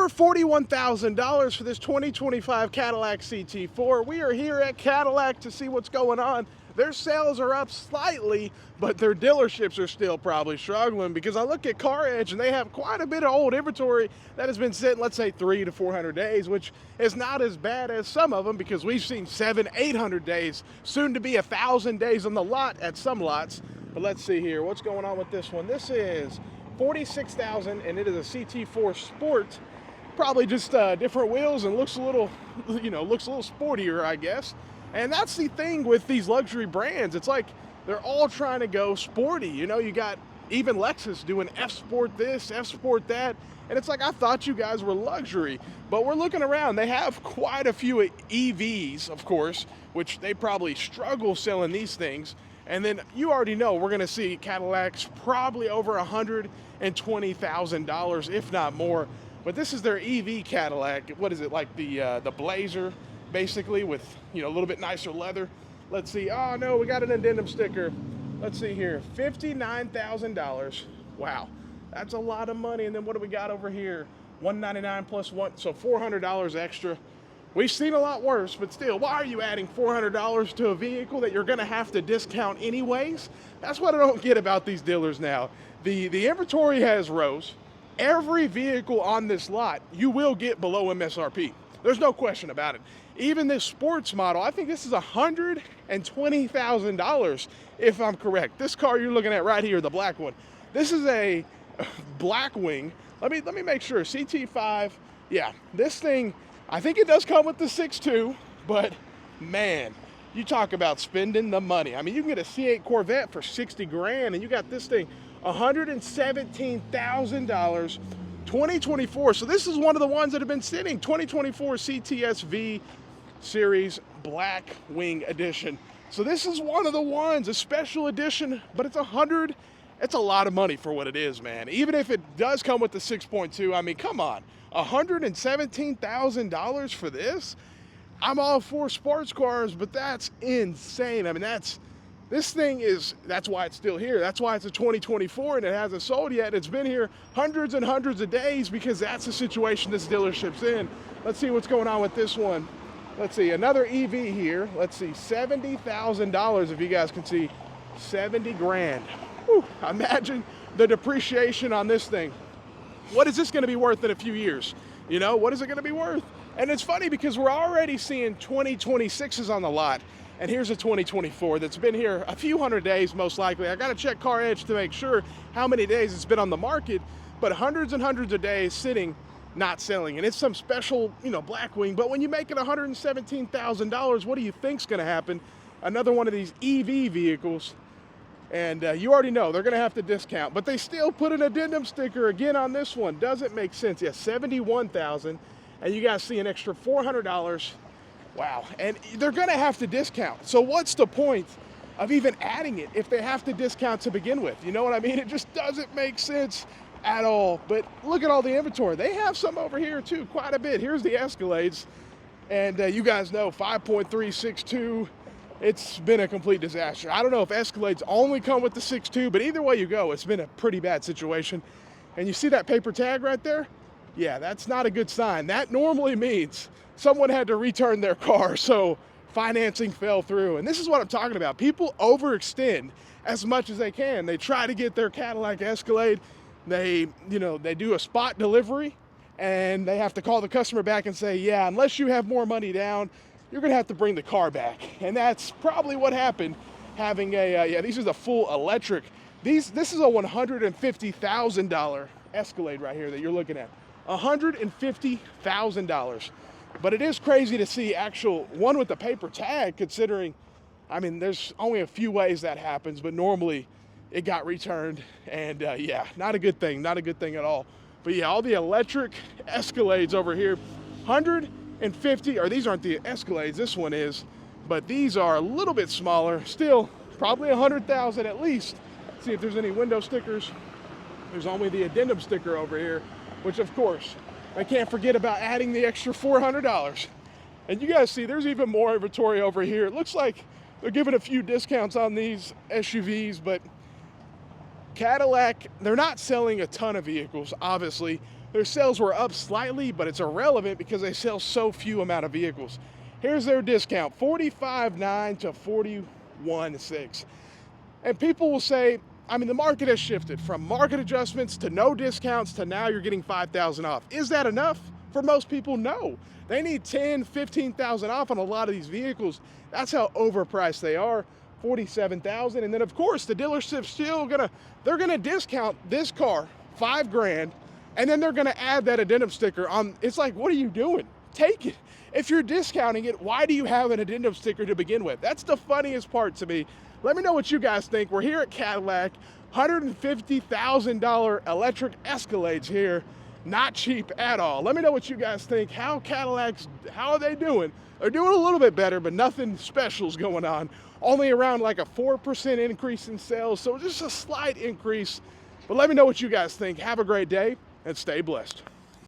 Over $41,000 for this 2025 Cadillac CT4. We are here at Cadillac to see what's going on. Their sales are up slightly, but their dealerships are still probably struggling, because I look at Car Edge and they have quite a bit of old inventory that has been sitting, let's say 300 to 400 days, which is not as bad as some of them, because we've seen 700-800 days, soon to be 1,000 days on the lot at some lots. But let's see here, what's going on with this one? This is $46,000 and it is a CT4 Sport. Probably just different wheels and looks a little, looks a little sportier, I guess. And that's the thing with these luxury brands. It's like they're all trying to go sporty. You got even Lexus doing F-Sport this, F-Sport that. And it's like, I thought you guys were luxury. But we're looking around. They have quite a few EVs, of course, which they probably struggle selling these things. And then you already know we're going to see Cadillacs probably over $120,000, if not more. But this is their EV Cadillac. What is it, like the Blazer, basically, with a little bit nicer leather. Let's see. Oh no, we got an addendum sticker. Let's see here, $59,000. Wow, that's a lot of money. And then what do we got over here? $199 plus one, so $400 extra. We've seen a lot worse, but still, why are you adding $400 to a vehicle that you're gonna have to discount anyways? That's what I don't get about these dealers now. The inventory has rose. Every vehicle on this lot, you will get below MSRP. There's no question about it. Even this sports model, I think this is $120,000, if I'm correct. This car you're looking at right here, the black one, this is a Blackwing. Let me make sure, CT5, yeah, this thing, I think it does come with the 6.2, but man, you talk about spending the money. I mean, you can get a C8 Corvette for 60 grand, and you got this thing, $117,000, 2024. So this is one of the ones that have been sitting, 2024 CTSV Series Blackwing Edition. So this is one of the ones, a special edition, but it's a lot of money for what it is, man. Even if it does come with the 6.2, I mean, come on, $117,000 for this? I'm all for sports cars, but that's insane. I mean, that's why it's still here. That's why it's a 2024 and it hasn't sold yet. It's been here hundreds and hundreds of days, because that's the situation this dealership's in. Let's see what's going on with this one. Let's see, another EV here. Let's see, $70,000, if you guys can see, 70 grand. Whew, imagine the depreciation on this thing. What is this gonna be worth in a few years? What is it gonna be worth? And it's funny because we're already seeing 2026s on the lot. And here's a 2024 that's been here a few hundred days, most likely. I gotta check Car Edge to make sure how many days it's been on the market, but hundreds and hundreds of days sitting, not selling. And it's some special, Blackwing, but when you make it $117,000, what do you think's gonna happen? Another one of these EV vehicles, and you already know they're gonna have to discount, but they still put an addendum sticker again on this one. Doesn't make sense. Yeah, $71,000, and you guys see an extra $400. Wow, and they're gonna have to discount. So what's the point of even adding it if they have to discount to begin with? You know what I mean? It just doesn't make sense at all. But look at all the inventory. They have some over here too, quite a bit. Here's the Escalades, and you guys know 5.362. It's been a complete disaster. I don't know if Escalades only come with the 6.2, but either way you go, it's been a pretty bad situation. And you see that paper tag right there? Yeah, that's not a good sign. That normally means someone had to return their car, so financing fell through. And this is what I'm talking about. People overextend as much as they can. They try to get their Cadillac Escalade. They do a spot delivery, and they have to call the customer back and say, yeah, unless you have more money down, you're gonna have to bring the car back. And that's probably what happened, having a, these are the full electric. This is a $150,000 Escalade right here that you're looking at. $150,000. But it is crazy to see actual one with the paper tag, considering, I mean, there's only a few ways that happens, but normally it got returned, and yeah, not a good thing at all. But yeah, all the electric Escalades over here, 150, or these aren't the Escalades, this one is, but these are a little bit smaller, still probably 100,000 at least. Let's see if there's any window stickers. There's only the addendum sticker over here, which of course, I can't forget about adding the extra $400. And you guys see, there's even more inventory over here. It looks like they're giving a few discounts on these SUVs, but Cadillac, they're not selling a ton of vehicles, obviously, Their sales were up slightly, but it's irrelevant because they sell so few amount of vehicles. Here's their discount, $45,900 to $41,600. And people will say, I mean, the market has shifted from market adjustments to no discounts to now you're getting $5,000 off. Is that enough? For most people, no. They need $10,000, $15,000 off on a lot of these vehicles. That's how overpriced they are, $47,000. And then of course the dealership's still they're gonna discount this car $5,000, and then they're gonna add that addendum sticker on. It's like, what are you doing? Take it. If you're discounting it, why do you have an addendum sticker to begin with? That's the funniest part to me. Let me know what you guys think. We're here at Cadillac, $150,000 electric Escalades here. Not cheap at all. Let me know what you guys think. How are they doing? They're doing a little bit better, but nothing special's going on. Only around like a 4% increase in sales, so just a slight increase. But let me know what you guys think. Have a great day and stay blessed.